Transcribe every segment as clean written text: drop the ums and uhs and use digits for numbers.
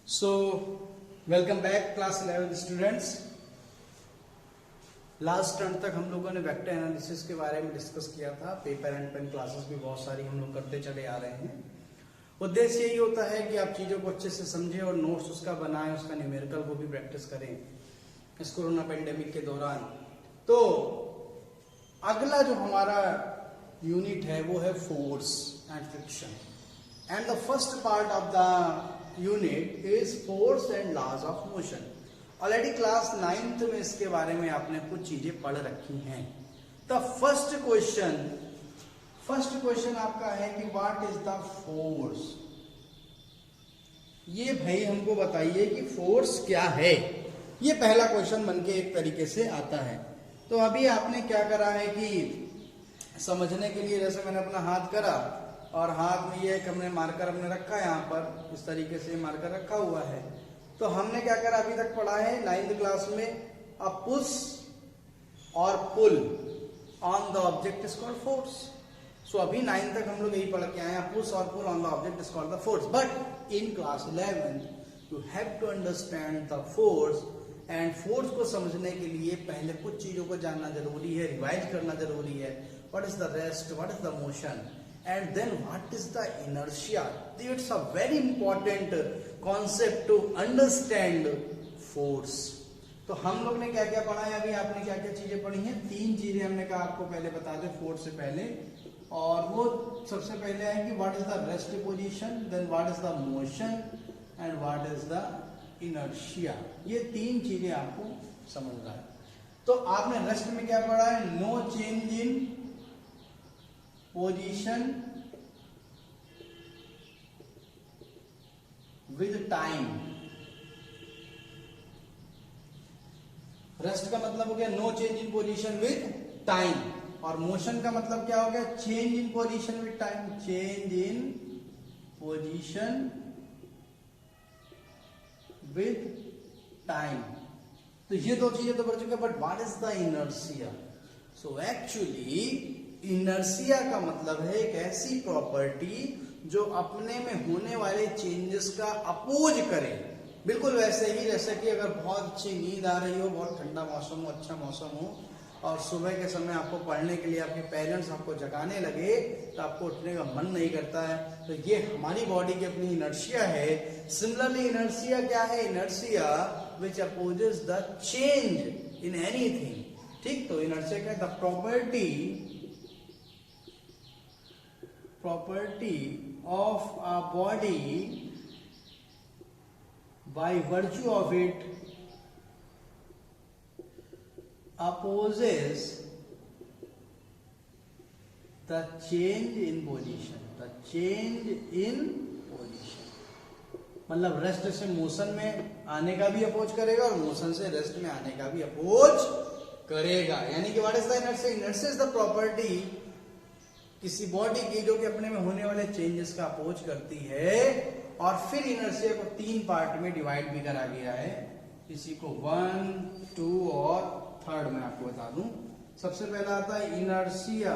So, welcome back class 11 students. Last turn तक हम लोगों ने वेक्टर एनालिसिस के बारे में डिस्कस किया था। पेपर एंड पेन क्लासेस भी बहुत सारी हम लोग करते चले आ रहे हैं। उद्देश्य यही होता है कि आप चीजों को अच्छे से समझें और नोट्स उसका बनाएं, उसका न्यूमेरिकल को भी प्रैक्टिस करें इस कोरोना पेंडेमिक के दौरान। तो अगला जो हमारा यूनिट है वो है force and friction, and the first part of the unit is force and laws of motion. Already class 9th में इसके बारे में आपने कुछ चीजें पढ़ रखी हैं। द फर्स्ट क्वेश्चन आपका है कि व्हाट इज द फोर्स। ये भाई हमको बताइए कि फोर्स क्या है। ये पहला क्वेश्चन बनके एक तरीके से आता है। तो अभी आपने क्या करा है कि समझने के लिए, जैसे मैंने अपना हाथ करा और हाथ में ये एक हमने मार्कर हमने रखा है, यहाँ पर इस तरीके से मार्कर रखा हुआ है। तो हमने क्या करा, अभी तक पढ़ा है 9th क्लास में, अ पुश और pull on the object is called force. So अभी 9th तक हम लोग यही पढ़ के आए हैं, पुश और pull on the object is called the force. But in class 11 you have to understand the force, and force को समझने के लिए पहले कुछ चीजों को जानना जरूरी है, रिवाइज करना जरूरी है। What is the rest, what is the motion, and then what is the inertia. It's a very important concept to understand force. तो हम लोग ने क्या क्या पढ़ा है, अभी आपने क्या क्या चीजें पढ़ी हैं। 3 चीजें हमने कहा आपको पहले बता दे फोर्स से पहले, और वो सबसे पहले है कि what is the rest position, then what is the motion and what is the inertia. ये 3 चीजें आपको समझना है। तो आपने रेस्ट में क्या पढ़ा है, no change in position with time. Rest का मतलब हो गया no change in position with time, और मोशन का मतलब क्या हो गया, change in position with time. Change in position with time. तो ये 2 चीजें तो पढ़ चुके हैं। But what is the inertia. So actually inertia का मतलब है एक ऐसी प्रॉपर्टी जो अपने में होने वाले चेंजेस का अपोज करे। बिल्कुल वैसे ही जैसे कि अगर बहुत अच्छी नींद आ रही हो, बहुत ठंडा मौसम हो, अच्छा मौसम हो, और सुबह के समय आपको पढ़ने के लिए आपके पेरेंट्स आपको जगाने लगे तो आपको उठने का मन नहीं करता है। तो ये हमारी बॉडी की अपनी इनर्शिया है। सिमिलरली इनर्शिया क्या है, inertia which opposes the change in anything. ठीक, तो इनर्शिया क्या है, the property of a body by virtue of it opposes the change in position. The change in position मतलब रेस्ट से मोशन में आने का भी अपोज करेगा और मोशन से रेस्ट में आने का भी अपोज करेगा। यानी कि what is the inertia. Inertia is the property किसी बॉडी की जो कि अपने में होने वाले चेंजेस का अपोज करती है। और फिर इनर्शिया को 3 पार्ट में डिवाइड भी करा गया है। इसी को 1, 2 और 3rd में आपको बता दूं। सबसे पहला आता है inertia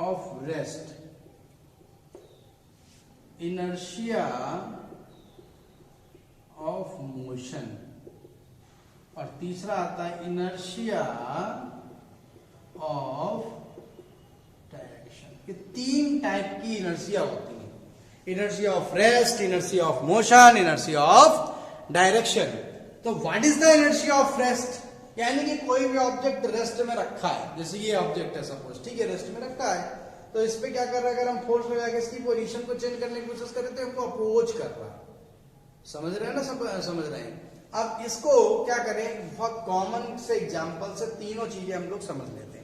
of rest, inertia of motion, और तीसरा आता है इनर्शिया ऑफ डायरेक्शन। ये 3 टाइप की इनर्शिया होती है, inertia of rest, inertia of motion, inertia of direction. तो what is the inertia of rest, यानी कि कोई भी ऑब्जेक्ट रेस्ट में रखा है, जैसे ये ऑब्जेक्ट है सपोज, ठीक है, रेस्ट में रखा है, तो इस पे क्या कर रहा है, अगर हम फोर्स लगा के इसकी पोजीशन को चेंज करने की कोशिश करें तो हमको अपोज कर रहा है। समझ रहे हैं ना, समझ रहे हैं। अब इसको क्या करें, बहुत कॉमन से एग्जांपल से तीनों चीजें हम लोग समझ लेते हैं।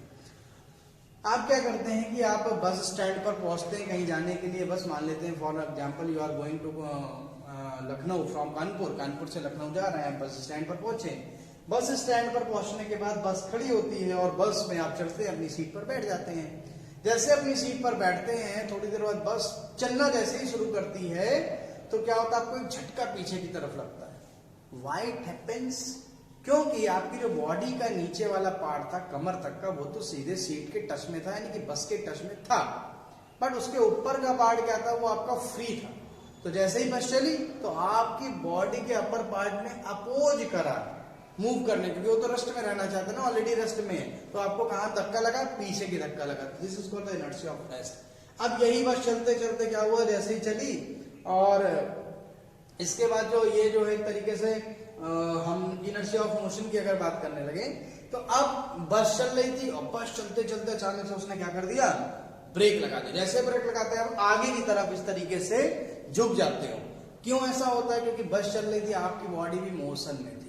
आप क्या करते हैं कि आप बस स्टैंड पर पहुंचते हैं कहीं जाने के लिए, बस मान लेते हैं for example you are going to Lucknow from Kanpur, Kanpur से लखनऊ जा रहे हैं, बस स्टैंड पर पहुंचे। बस स्टैंड पर पहुंचने के बाद बस खड़ी होती है और बस में आप चढ़ते हैं, अपनी सीट पर बैठ जाते हैं। जैसे अपनी सीट पर बैठते हैं, थोड़ी देर बाद बस चलना जैसे ही शुरू करती है तो क्या होता है, आपको एक झटका पीछे की तरफ लगता है। व्हाई इट हैपेंस, क्योंकि आपकी जो बॉडी का नीचे वाला पार्ट था कमर तक का, वो तो सीधे सीट के टच में था, यानी कि बस के टच में था, बट उसके ऊपर का पार्ट क्या था, वो आपका फ्री था। तो जैसे ही बस चली तो आपकी बॉडी के अपर पार्ट ने अपोज करा मूव करने, क्योंकि वो तो रेस्ट में रहना चाहते हैं ना, ऑलरेडी रेस्ट में है, तो आपको कहां धक्का लगा, पीछे की धक्का लगा। This is called the inertia of rest. अब यही बस चलते चलते क्या हुआ, जैसे ही चली और इसके बाद जो ये जो है एक तरीके से हम इनर्शिया ऑफ मोशन की अगर बात करने लगे, तो अब बस चल रही थी और बस चलते चलते अचानक से उसने क्या कर दिया, ब्रेक लगा दिया। जैसे ब्रेक लगाते हैं आप आगे की तरफ इस तरीके से झुक जाते हो। क्यों ऐसा होता है, क्योंकि बस चल रही थी, आपकी बॉडी भी मोशन में थी,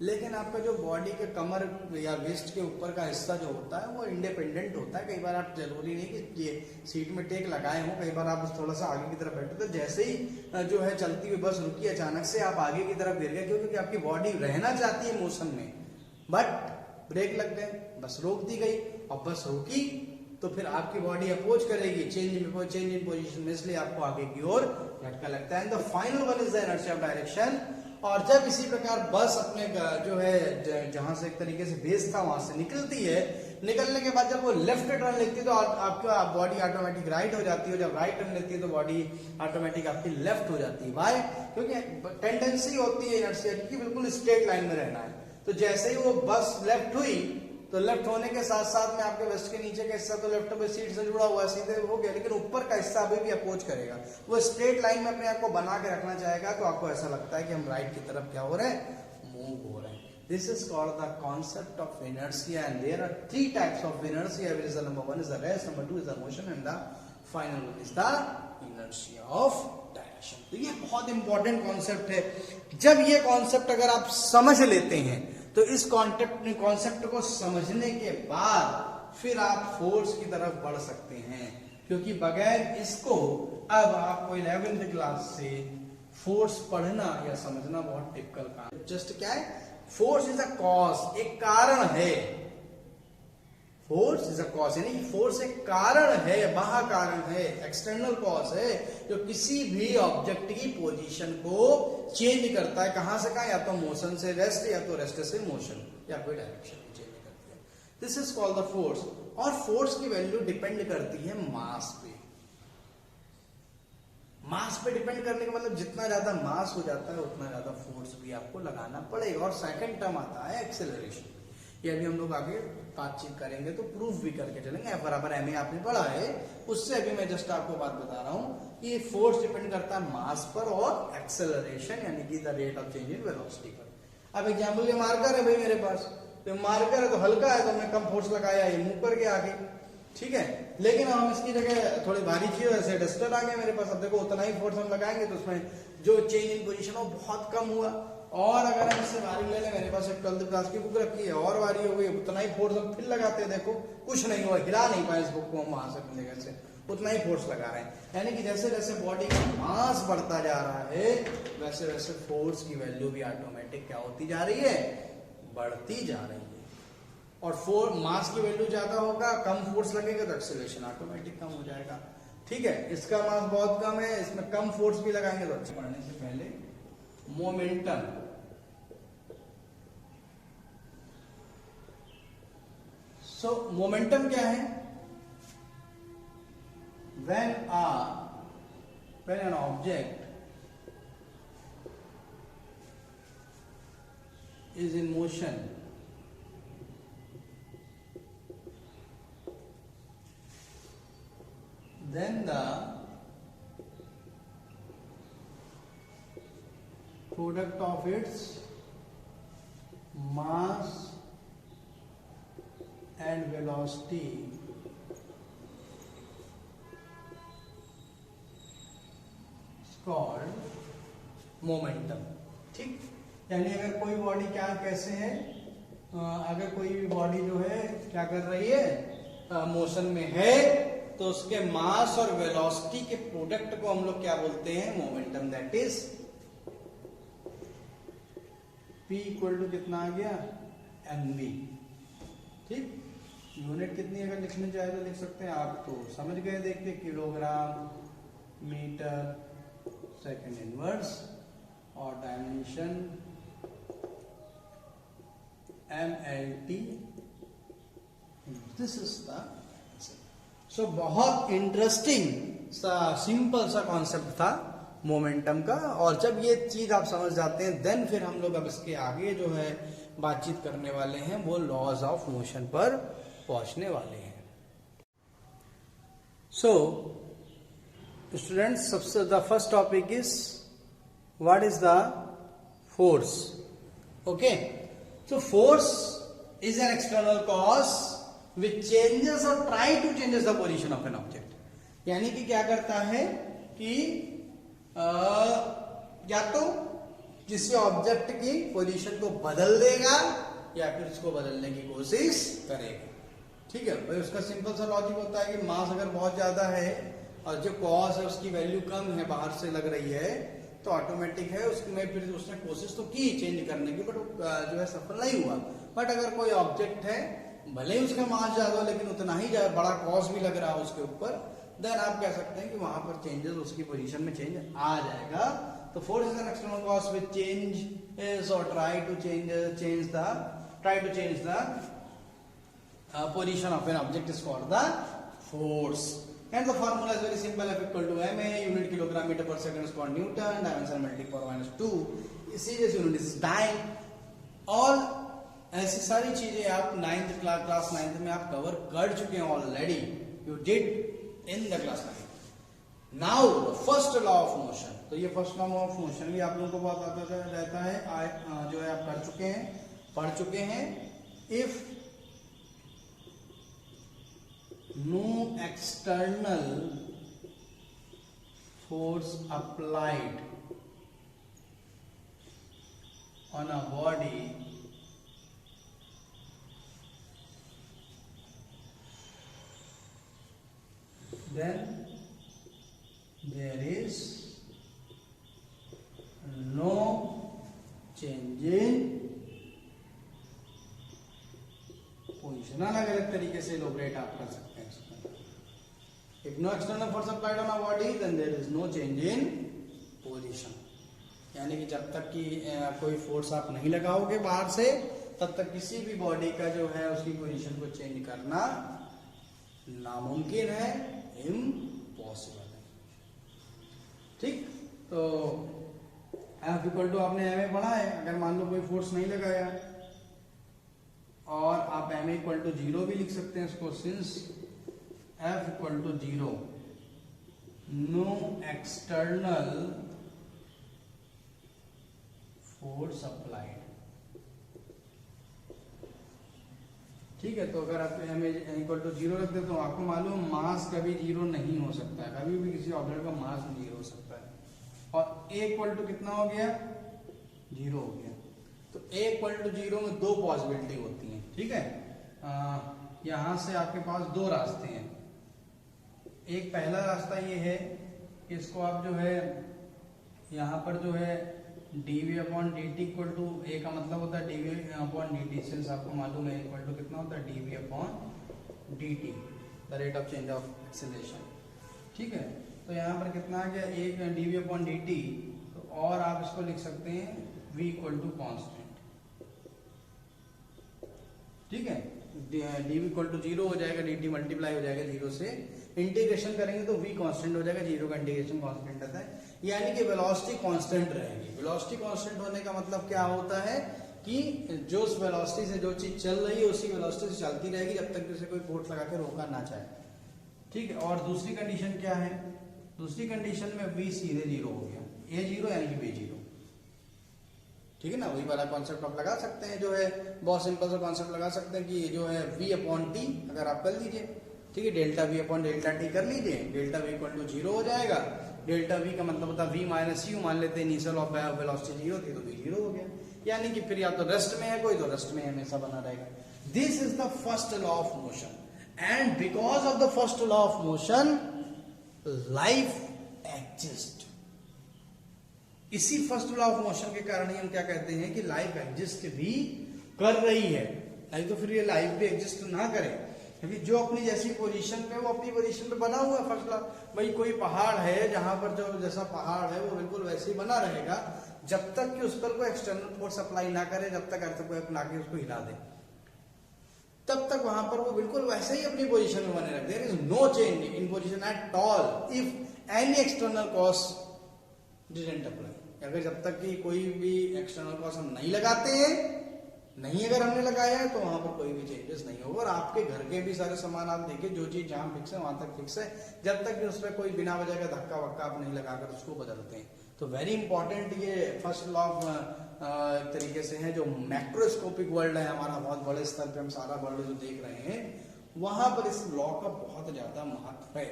लेकिन आपका जो बॉडी के कमर या वेस्ट के ऊपर का हिस्सा जो होता है वो इंडिपेंडेंट होता है। कई बार आप जरूरी नहीं कि ये सीट में टेक लगाए हो, कई बार आप थोड़ा सा आगे की तरफ बैठे, तो जैसे ही जो है चलती हुई बस रुकी, अचानक से आप आगे की तरफ गिर गए। क्यों? क्योंकि आपकी बॉडी रहना चाहती है मोशन में, बट ब्रेक लग गए, बस रोक दी गई। और बस रुकी तो फिर आपकी बॉडी अपोज करेगी, चेंज इन पोजीशन में, इसलिए आपको आगे की ओर झटका लगता है। And the final one is the inertia of direction. और जब इसी प्रकार बस अपने जो है जहां से एक तरीके से बेस था वहां से निकलती है, निकलने के बाद जब वो लेफ्ट टर्न लेती है तो आपका बॉडी ऑटोमेटिक राइट हो जाती है, जब राइट टर्न लेती है तो बॉडी ऑटोमेटिक आपकी लेफ्ट हो जाती है। वाई? क्योंकि टेंडेंसी होती है इनर्शिया की बिल्कुल स्ट्रेट लाइन में रहना है। तो जैसे ही वो बस लेफ्ट हुई तो लेफ्ट होने के साथ साथ में आपके वेस्ट के नीचे का हिस्सा तो लेफ्ट में सीट से जुड़ा हुआ सीधे हो गया, लेकिन ऊपर का हिस्सा अभी भी अपोज करेगा, वो स्ट्रेट लाइन में अपने आप को बना के रखना चाहेगा। तो आपको ऐसा लगता है कि हम राइट की तरफ क्या हो रहे हैं, मूव हो रहे हैं। This is called the concept of inertia and there are 3 types of inertia, which is the number 1 is the rest, number 2 is the motion and the final one is the inertia of direction. तो ये बहुत important concept है। जब ये concept अगर आप समझ लेते हैं तो इस कॉन्सेप्ट को समझने के बाद फिर आप फोर्स की तरफ बढ़ सकते हैं, क्योंकि बगैर इसको अब आपको 11th क्लास से फोर्स पढ़ना या समझना बहुत टिपिकल काम है। जस्ट क्या है, फोर्स इज अ कॉज, एक कारण है। फोर्स इज अ कॉज, यानी फोर्स एक कारण है, बाह्य कारण है, एक्सटर्नल कॉज है, जो किसी भी ऑब्जेक्ट की पोजीशन को चेंज करता है। कहां से कहां? या तो मोशन से रेस्ट, या तो रेस्ट से मोशन, या कोई डायरेक्शन चेंज करती है। This is called the force. और फोर्स की वैल्यू डिपेंड करती है मास पे। मास पे डिपेंड करने का मतलब जितना ज्यादा मास हो जाता है उतना ज्यादा फोर्स भी आपको लगाना पड़ेगा। और सेकंड टर्म आता है एक्सेलरेशन। ये अभी हम लोग आगे बातचीत करेंगे तो प्रूफ भी करके चलेंगे। F बराबर ma आपने पढ़ा है, उससे अभी मैं जस्ट आपको बात बता रहा हूं कि फोर्स डिपेंड करता है मास पर और एक्सेलरेशन यानी कि the rate of change in velocity पर। अब एग्जांपल ये मार्कर है भाई मेरे पास, तो मार्कर है तो हल्का है तो मैं कम फोर्स लगाया, ये मुंह पर गया आगे, ठीक है। लेकिन हम इसकी जगह थोड़ी भारी चीज ऐसे डस्टर आ गए मेरे पास, अब देखो उतना ही फोर्स हम लगाएंगे तो उसमें जो चेंज इन पोजीशन हो बहुत कम हुआ। और अगर हम इससे भारी ले लें, मेरे पास एक 12th क्लास की बुक रखी है और भारी हो गई, उतना ही फोर्स हम फिर लगाते हैं, देखो कुछ नहीं हुआ, हिला नहीं पाए इस बुक को हम वहां से अपनी जगह से, उतना ही फोर्स लगा रहे हैं। यानी कि जैसे जैसे बॉडी का मास बढ़ता जा रहा है वैसे वैसे फोर्स की वैल्यू भी ऑटोमेटिक क्या होती जा रही है, बढ़ती जा रही है। और मास की वैल्यू ज्यादा होगा, कम फोर्स लगेगा तो एक्सेलरेशन ऑटोमेटिक कम हो जाएगा, ठीक है। इसका मास बहुत कम है, इसमें कम फोर्स भी लगाएंगे तो अच्छा। पढ़ने से पहले मोमेंटम, सो मोमेंटम क्या है? when an object is in motion, then the product of its mass and velocity is called momentum, ठीक। यानी अगर कोई बॉडी क्या कैसे है, अगर कोई भी बॉडी जो है क्या कर रही है, मोशन में है, तो उसके मास और वेलोसिटी के प्रोडक्ट को हम लोग क्या बोलते हैं, momentum. That is P equal to कितना आ गया, mv, ठीक। यूनिट कितनी अगर लिखने चाहे तो लिख सकते हैं, आप तो समझ गए देख के, किलोग्राम मीटर सेकंड इनवर्स, और dimension mlt। This is the answer. So बहुत इंटरेस्टिंग सा सिंपल सा कॉन्सेप्ट था, मोमेंटम का। और जब ये चीज आप समझ जाते हैं देन फिर हम लोग अब इसके आगे जो है बातचीत करने वाले हैं वो लॉज ऑफ मोशन पर पहुंचने वाले हैं। सो स्टूडेंट्स, सबसे the first topic is what is the force. Okay, so force is an external cause which changes or try to changes the position of an object। यानी कि क्या करता है कि या तो किसी ऑब्जेक्ट की पोजीशन को बदल देगा या फिर उसको बदलने की कोशिश करेगा। ठीक है भाई, उसका सिंपल सा लॉजिक होता है कि मास अगर बहुत ज्यादा है और जो कॉज है उसकी वैल्यू कम है, बाहर से लग रही है, तो ऑटोमेटिक है उसमें फिर उसने कोशिश तो की चेंज करने की, बट जो है सफल नहीं हुआ। बट अगर कोई ऑब्जेक्ट है भले ही उसका मास ज्यादा हो लेकिन उतना ही बड़ा कॉज भी लग रहा है उसके ऊपर, देन आप कह सकते हैं कि वहां पर चेंजेस, उसकी पोजीशन में चेंज आ जाएगा। तो force is an external cause which change और try to change the position of an object is called the force, and the formula is very simple, F equal to ma, unit kilogram meter per second is called Newton, dimension multi (10⁻²), series unit is time. और ऐसी सारी चीजें आप class 9th में आप cover कर चुके हैं already, you did in the class 9। Now the first law of motion, तो ये फर्स्ट लॉ ऑफ मोशन भी आप लोगों को बहुत आता रहता है, जो है आप कर चुके हैं, पढ़ चुके हैं। If no external force applied on a body then there is no change in position. अलग अलग तरीके से इलैबोरेट आप कर सकते हैं इसको। If no external force applied on a body then there is no change in position. यानी कि जब तक कि कोई फोर्स आप नहीं लगाओगे बाहर से, तब तक किसी भी बॉडी का जो है उसकी पोजीशन को चेंज करना नामुमकिन है, इम्पॉसिबल है। ठीक, तो F इक्वल टू आपने एम पढ़ा है, अगर मान लो कोई फोर्स नहीं लगाया और आप एम इक्वल टू 0 भी लिख सकते हैं इसको, since F equal to 0 no external force applied. ठीक है, तो अगर आप एम इक्वल टू 0 रख दे तो आपको मालूम मास कभी 0 नहीं हो सकता है, कभी भी किसी ऑब्जेक्ट का मास 0 हो सकता है। और A इक्वल टू कितना हो गया, 0 हो गया। तो A इक्वल टू 0 में दो पॉसिबिलिटी होती है। ठीक है, यहां से आपके पास दो रास्ते हैं। एक पहला रास्ता ये है कि इसको आप जो है यहां पर जो है dv/dt इक्वल टू, A का मतलब होता है dv/dt, सिंस आपको मालूम है इक्वल टू कितना होता है dv/dt, the rate of change of acceleration. ठीक है, तो यहाँ पर कितना आ गया, एक dv/dt, तो और आप इसको लिख सकते हैं v इक्वल टू कॉन्स्टेंट। ठीक है, dv इक्वल टू 0 हो जाएगा, dt मल्टीप्लाई हो जाएगा 0 से, इंटीग्रेशन करेंगे तो v कांस्टेंट हो जाएगा, 0 का इंटीग्रेशन कांस्टेंट आता है, यानी कि वेलोसिटी कांस्टेंट रहेगी। वेलोसिटी कांस्टेंट होने का मतलब क्या होता है कि जो उस वेलोसिटी से जो चीज चल रही है उसी वेलोसिटी से चलती रहेगी जब तक उसे कोई फोर्स लगा के रोका ना चाहे। ठीक है, और दूसरी कंडीशन क्या है, दूसरी कंडीशन में v सीधे 0 हो गया, a 0 यानी कि b 0। ठीक है ना, वही वाला कॉन्सेप्ट आप लगा सकते हैं, जो है बहुत सिंपल सा कॉन्सेप्ट लगा सकते हैं कि जो है v/t अगर आप कर लीजिए, ठीक है, डेल्टा v/Δt कर लीजिए, डेल्टा v इक्वल टू 0 हो जाएगा। डेल्टा v का मतलब होता है v माइनस यू, मान लेते हैं इनिशियल ऑफ वेलोसिटी 0 थी तो v 0 हो गया, यानी कि फिर या तो रेस्ट में है कोई, तो रेस्ट में हमेशा बना रहेगा। This is the first law of motion, and because of the first law of motion life exist. इसी फर्स्ट लॉ ऑफ मोशन के कारण ही हम क्या कहते हैं कि लाइफ एग्जिस्ट भी कर रही है, नहीं तो फिर ये लाइफ भी एग्जिस्ट ना करे, क्योंकि जो अपनी जैसी पोजीशन पे वो अपनी पोजीशन पे बना हुआ है। फर्स्ट लॉ, भाई कोई पहाड़ है जहां पर जो जैसा पहाड़ है वो बिल्कुल वैसे ही बना रहेगा जब तक कि उस पर कोई एक्सटर्नल फोर्स अप्लाई ना करे, जब तक अर्थक्वेक ला के उसको हिला दे, तब तक वहां पर वो बिल्कुल वैसे ही अपनी पोजीशन में बने रहते। There is no change in position at all if any external cause didn't apply. अगर जब तक कि कोई भी एक्सटर्नल कॉस्ट हम नहीं लगाते हैं, नहीं अगर हमने लगाया है, तो वहां पर कोई भी चेंजेस नहीं होगा। और आपके घर के भी सारे सामान आप देखिए, जो चीज जहां फिक्स है वहां तक फिक्स है, जब तक कि उसमें कोई बिना वजह का धक्का वक्का आप नहीं लगाकर उसको बदलते हैं। तो वेरी इंपॉर्टेंट ये फर्स्ट लॉ ऑफ एक तरीके से है, जो मैक्रोस्कोपिक वर्ल्ड है हमारा, बहुत बड़े स्तर पे हम सारा वर्ल्ड जो देख रहे हैं, वहां पर इस लॉ का बहुत ज्यादा महत्व है।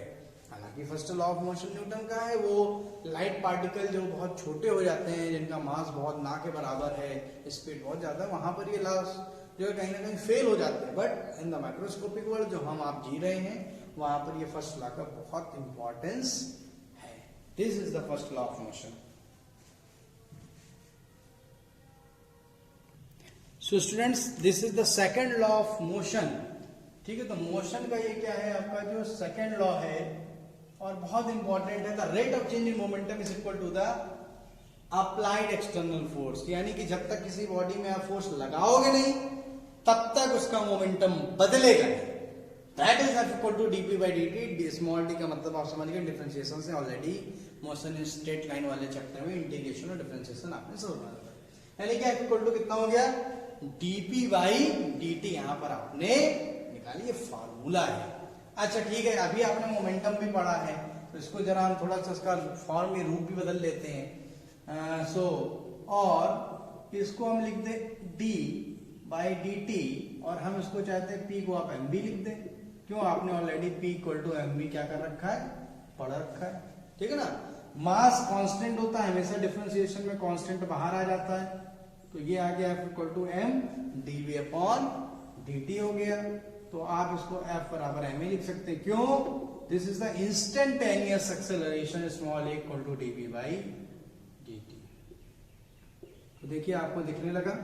हालांकि first law of motion Newton का है, वो लाइट पार्टिकल जो बहुत छोटे हो जाते हैं, जिनका मास बहुत ना के बराबर है, स्पीड बहुत ज्यादा है, वहां पर ये लॉस जो है कहीं ना कहीं फेल हो जाते हैं। But in the microscopic world जो हम आप जी रहे हैं, वहां पर ये फर्स्ट लॉ का बहुत इंपॉर्टेंस है। This is the first law of motion. So students, this is the second law of motion. ठीक है, तो मोशन का ये क्या है, आपका जो सेकंड लॉ है और बहुत इंपॉर्टेंट है, the rate of change in momentum is equal to the applied external force. यानी कि जब तक किसी बॉडी में आप फोर्स लगाओगे नहीं, तब तक उसका मोमेंटम बदलेगा नहीं। That is F equal to DP by D. Small D का मतलब आप समझ गए, डिफरेंशिएशन से already motion in straight line वाले चैप्टर में इंटीग्रेशन और डिफरेंशिएशन आपने समझा था। यानी कि एफ इक्वल टू कितना हो गया, डीपी बाई डी। यहां पर आपने निकाली, ये फार्मूला है। अच्छा ठीक है, अभी आपने मोमेंटम भी पढ़ा है, तो इसको जरा हम थोड़ा सा इसका फॉर्म में रूप भी बदल लेते हैं। और इसको हम लिख दे डी बाई डी टी, और हम इसको चाहते हैं पी को आप एम बी लिख दें। क्यों, आपने already P equal to M B क्या कर रखा है, पढ़ रखा है। ठीक है ना, मास कांस्टेंट होता है हमेशा, डिफरेंशिएशन में कांस्टेंट बाहर आ जाता है, तो ये आ गया F equal to M D V upon D T हो गया। तो आप इसको F बराबर एम लिख सकते हैं। क्यों, this is the instantaneous acceleration small A equal to D V by D T. तो देखिए आपको दिखने लगा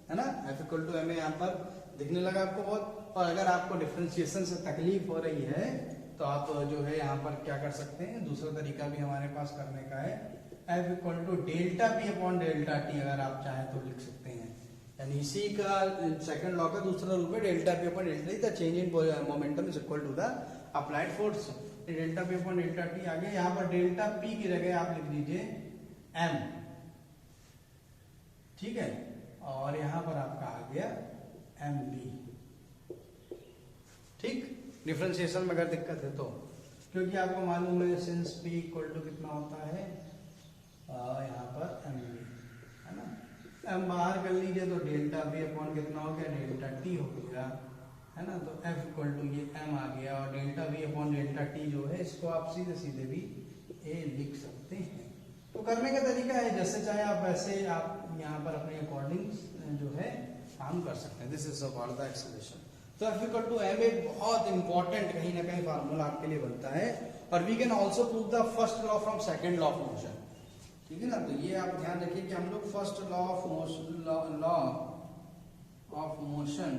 है ना, F इक्वल टू एम यहाँ पर दिखने लगा आपको बहुत। और अगर आपको डिफरेंशिएशन से तकलीफ हो रही है, तो आप जो है यहाँ पर क्या कर सकते हैं, दूसरा तरीका भी हमारे पास करने का है, F equal to delta P upon delta T, अगर आप चाहें तो लिख सकते हैं। यानी इसी का सेकंड लॉ का दूसरा रूप है delta P upon delta T, the change in momentum is equal to the applied force. Delta P upon delta T आ गया। यहाँ पर डेल्टा पी की जगह आप लिख दीजिए एम, ठीक है, और यहाँ पर आपका आ गया एम बी। ठीक, डिफरेंशिएशन में अगर दिक्कत है तो, क्योंकि आपको मालूम है सिंस पी इक्वल टू कितना होता है, यहाँ पर एम बी है ना, एम बाहर कर लीजिए तो डेल्टा बी अपॉन कितना हो गया, डेल्टा टी हो गया है ना। तो एफ इक्वल टू ये एम आ गया, और delta B upon delta T जो है, इसको आप सीधे सीधे भी ए लिख सकते हैं। तो करने का तरीका है, जैसे चाहे आप वैसे आप यहाँ पर अपने अकॉर्डिंग जो है काम कर सकते हैं। This is called the acceleration. तो एफ इक्वल टू एम एक बहुत इंपॉर्टेंट कहीं ना कहीं फार्मूला आपके लिए बनता है। और we can also prove the first law from second law of motion. ठीक है ना, तो ये आप ध्यान रखिए कि हम लोग first law of motion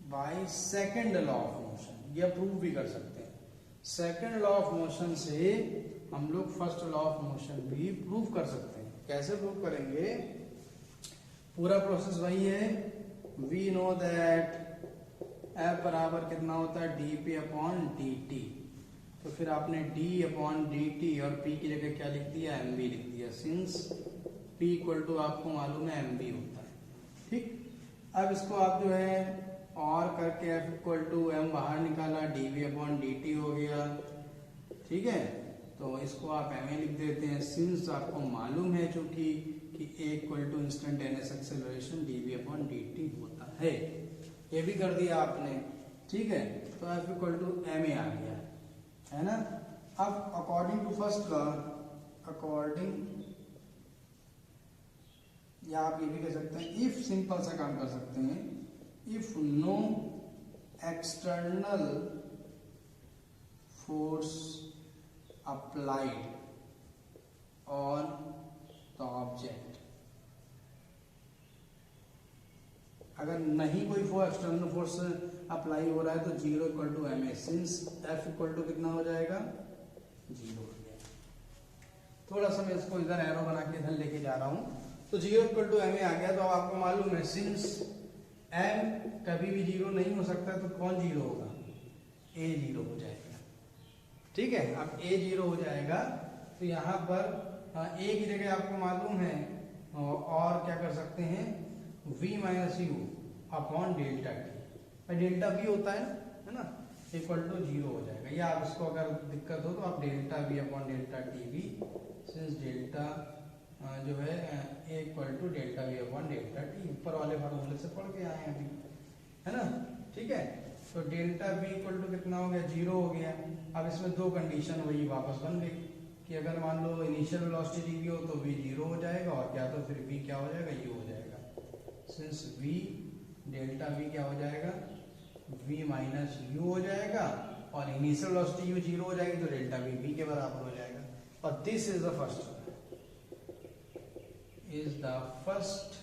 by second law of motion, ये प्रूव भी कर सकते हैं। सेकेंड लॉ ऑफ मोशन से हम लोग फर्स्ट लॉ ऑफ मोशन भी प्रूव कर सकते हैं। कैसे प्रूव करेंगे, पूरा प्रोसेस वही है। वी नो दैट एफ बराबर कितना होता है, D P upon D T. तो फिर आपने d अपॉन डी टी और p की जगह क्या लिख दिया, एम बी लिख दिया, सिंस p इक्वल टू आपको मालूम है एम बी होता है। ठीक, अब इसको आप जो है और करके f इक्वल टू एम बाहर निकाला, D V upon D T हो गया। ठीक है, तो इसको आप एम ए लिख देते हैं, सिंस आपको मालूम है चूंकि कि a equal to instantaneous acceleration D V upon D T होता है। ये भी कर दिया आपने। ठीक है, तो f equal to M A आ गया है ना। अब according to first law, according, या आप ये भी कह सकते हैं, इफ सिंपल सा काम कर सकते हैं, if no external force applied on the object, अगर नहीं कोई एक्सटर्नल फोर्स अप्लाई हो रहा है तो zero equal to M A, since F equal to कितना हो जाएगा, जीरो हो जाएगा। थोड़ा सा मैं इसको इधर एरो बना के इधर लेके जा रहा हूं, तो zero equal to M A आ गया। तो अब आपको मालूम है सिंस एम कभी भी जीरो नहीं हो सकता, तो कौन जीरो होगा, ए जीरो हो जाएगा। ठीक है, अब ए जीरो हो जाएगा तो यहाँ पर ए की जगह आपको मालूम है और क्या कर सकते हैं v minus you upon delta T, delta v होता है ना, इक्वल टू 0 हो जाएगा। या आप इसको अगर दिक्कत हो तो आप delta v upon delta T भी, सिंस डेल्टा जो है A equal to delta v upon delta T, ऊपर वाले फॉर्मूले से पढ़ के आए हैं अभी, है ना, ठीक है। तो डेल्टा v इक्वल टू कितना हो गया 0 हो गया। अब इसमें दो कंडीशन वही वापस बन गई कि अगर मान लो इनिशियल वेलोसिटी v हो तो v 0 हो जाएगा, और क्या तो फिर v क्या हो जाएगा u हो जाएगा। सिंस v डेल्टा v क्या हो जाएगा v माइनस u हो जाएगा, और इनिशियल वेलोसिटी u 0 हो जाएगी तो डेल्टा v के बराबर हो जाएगा। और this is the first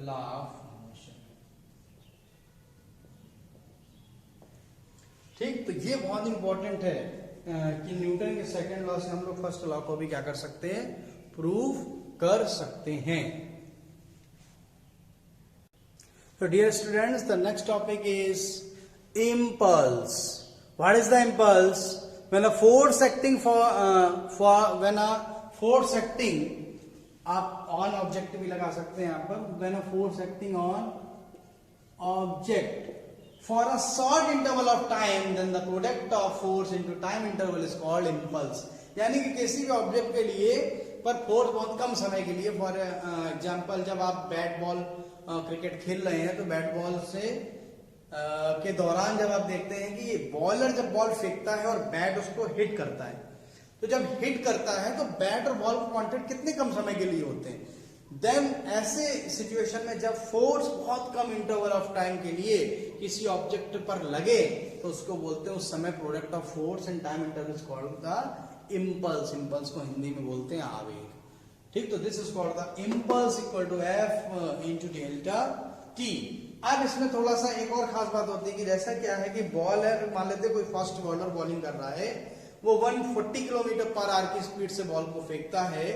law of motion. ठीक, तो ये बहुत इंपॉर्टेंट है कि न्यूटन के सेकंड लॉ से हम लोग फर्स्ट लॉ को भी क्या कर सकते हैं, प्रूव कर सकते हैं। So dear students, the next topic is impulse. What is the impulse? When a force acting आप on object भी लगा सकते हैं यहाँ पर, when a force acting on object for a short interval of time, then the product of force into time interval is called impulse. यानी कि किसी भी ऑब्जेक्ट के लिए पर फोर्स बहुत कम समय के लिए, फॉर एग्जाम्पल जब आप बैट बॉल क्रिकेट खेल रहे हैं तो बैट बॉल से के दौरान जब आप देखते हैं कि बॉलर जब बॉल फेंकता है और बैट उसको हिट करता है, तो जब हिट करता है तो बैट और बॉल का कांटेक्ट कितने कम समय के लिए होते हैं। देन ऐसे सिचुएशन में जब फोर्स बहुत कम इंटरवल ऑफ टाइम के लिए किसी ऑब्जेक्ट पर लगे तो उसको बोलते हैं उस समय product of force and time interval is called the impulse. Impulse को हिंदी में बोलते हैं आवेग। ठीक, तो this is called the impulse equal to F into delta T. अब इसमें थोड़ा सा एक और खास बात होती है कि जैसा क्या है कि बॉल है, मान लेते कोई फास्ट बॉलर बॉलिंग कर रहा है, वो 140 किलोमीटर पर आवर की स्पीड से बॉल को फेंकता है,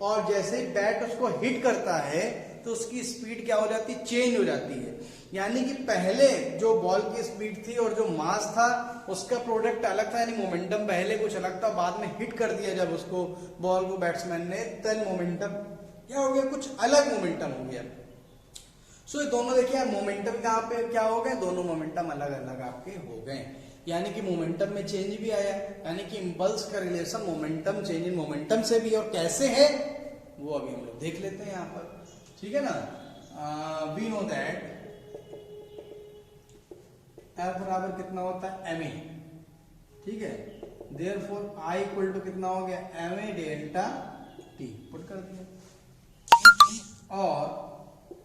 और जैसे ही बैट उसको हिट करता है तो उसकी स्पीड क्या हो जाती है, चेंज हो जाती है। यानी कि पहले जो बॉल की स्पीड थी और जो मास था उसका प्रोडक्ट अलग था, यानी मोमेंटम पहले कुछ अलग था, बाद में हिट कर दिया जब उसको बॉल को बैट्समैन ने, तब मोमेंटम क्या हो गया, कुछ अलग मोमेंटम हो गया। सो दोनों देखिए मोमेंटम कहाँ पे क्या हो गए, दोनों मोमेंटम अलग अलग आपके हो गए, यानी कि मोमेंटम में चेंज भी आया, यानी कि इंपल्स का relation momentum change in momentum से भी, और कैसे है वो अभी हम लोग देख लेते हैं यहाँ पर। ठीक है ना, वी नो दैट F बराबर कितना होता है ma। ठीक है, देयरफॉर I इक्वल टू कितना हो गया ma डेल्टा t, पुट कर दिया, और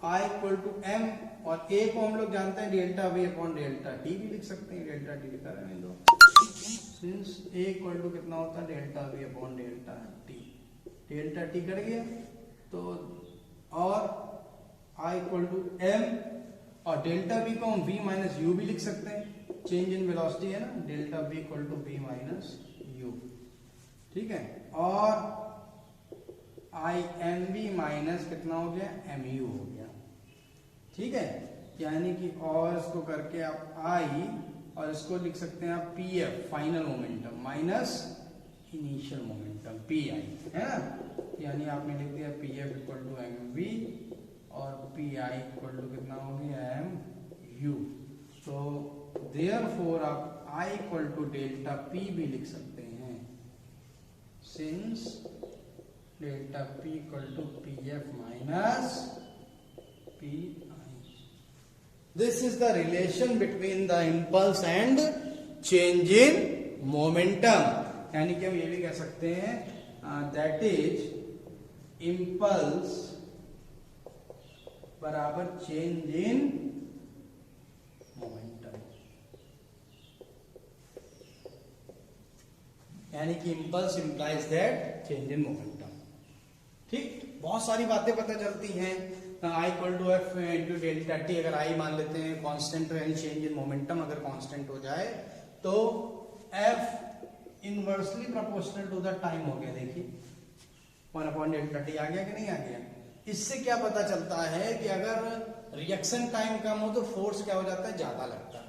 I इक्वल टू m, और a को हम लोग जानते हैं delta v upon delta t भी लिख सकते हैं, डेल्टा t लिखा रहने दो, सिंस a इक्वल टू कितना होता है delta v upon delta t, delta t cut गया तो, और I इक्वल टू m, और डेल्टा v को हम v माइनस u भी लिख सकते हैं, चेंज इन वेलोसिटी है ना, delta v equal to v minus u। ठीक है, और I mv माइनस कितना हो गया mu हो गया। ठीक है, यानी कि और इसको करके आप I, और इसको लिख सकते हैं आप pf final momentum minus initial momentum pi, है ना, यानी आपने लिख दिया pf इक्वल टू mv और pi इक्वल टू कितना हो गया mu। तो देयरफॉर आप I equal to delta p भी लिख सकते हैं, since delta p equal to pf minus pi। This is the relation between the impulse and change in momentum, यानी कि हम ये भी कह सकते हैं दैट इज इम्पल्स बराबर चेंज इन मोमेंटम, यानी कि impulse implies that change in momentum. ठीक, बहुत सारी बातें पता चलती हैं। I equal to F into delta T, अगर I मान लेते हैं कांस्टेंट, यानी चेंज इन मोमेंटम अगर कांस्टेंट हो जाए तो F inversely proportional to the time हो गया। देखिए 1 अपॉन डेल्टा टी आ गया कि नहीं आ गया। इससे क्या पता चलता है कि अगर रिएक्शन टाइम कम हो तो फोर्स क्या हो जाता है, ज्यादा लगता है।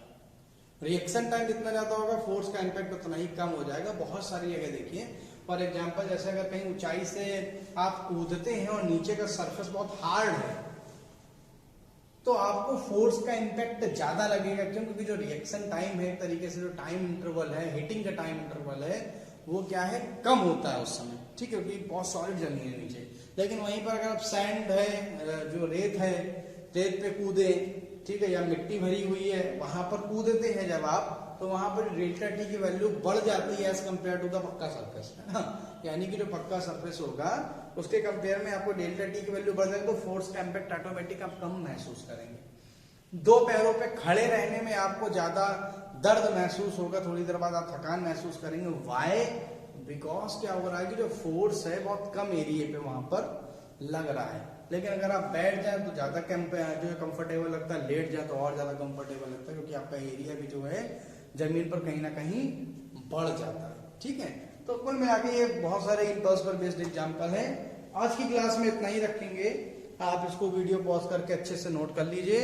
रिएक्शन टाइम जितना ज्यादा होगा फोर्स का इम्पैक्ट उतना ही कम हो जाएगा। बहुत सारी जगह देखिए, फॉर एग्जाम्पल जैसे अगर कहीं ऊंचाई से आप कूदते हैं और नीचे का सरफेस बहुत हार्ड है तो आपको फोर्स का इम्पैक्ट ज्यादा लगेगा। क्यों? क्योंकि जो रिएक्शन टाइम है, एक तरीके से जो टाइम इंटरवल है, हिटिंग का टाइम इंटरवल है, वो क्या है, कम होता है उस समय, ठीक है, क्योंकि बहुत सॉलिड जमीन है नीचे। लेकिन वहीं पर अगर आप सैंड है, जो रेत है, रेत पे कूदे, ठीक है, या मिट्टी भरी हुई है, वहां पर कूदते हैं जब आप, तो वहां पर डेल्टा टी की वैल्यू बढ़ जाती है एज कम्पेयर टू द पक्का सरफेस, है ना। यानी कि जो पक्का सरफेस होगा उसके कंपेयर में आपको डेल्टा टी की वैल्यू बढ़ जाएगी, तो फोर्स का इम्पैक्ट ऑटोमेटिक आप कम महसूस करेंगे। दो पैरों पे खड़े रहने में आपको ज्यादा दर्द महसूस होगा, थोड़ी देर बाद आप थकान महसूस करेंगे। वाई? बिकॉज क्या हो रहा है कि जो फोर्स है बहुत कम एरिया पे वहां पर लग रहा है। लेकिन अगर आप बैठ जाए तो ज्यादा जो कंफर्टेबल लगता है, लेट जाए तो और ज्यादा कंफर्टेबल लगता है, क्योंकि आपका एरिया भी जो है जमीन पर कहीं ना कहीं बढ़ जाता है, ठीक है। तो कुल मिला के ये बहुत सारे इम्पल्स पर बेस्ड एग्जाम्पल है। आज की क्लास में इतना ही रखेंगे। आप इसको वीडियो पॉज करके अच्छे से नोट कर लीजिए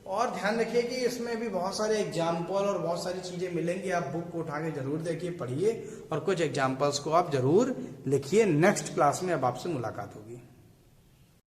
और ध्यान रखिए कि इसमें भी बहुत सारे एग्जाम्पल और बहुत सारी चीजें मिलेंगी। आप बुक को उठा के जरूर देखिए, पढ़िए और कुछ एग्जाम्पल्स को आप जरूर लिखिए। नेक्स्ट क्लास में अब आपसे मुलाकात होगी।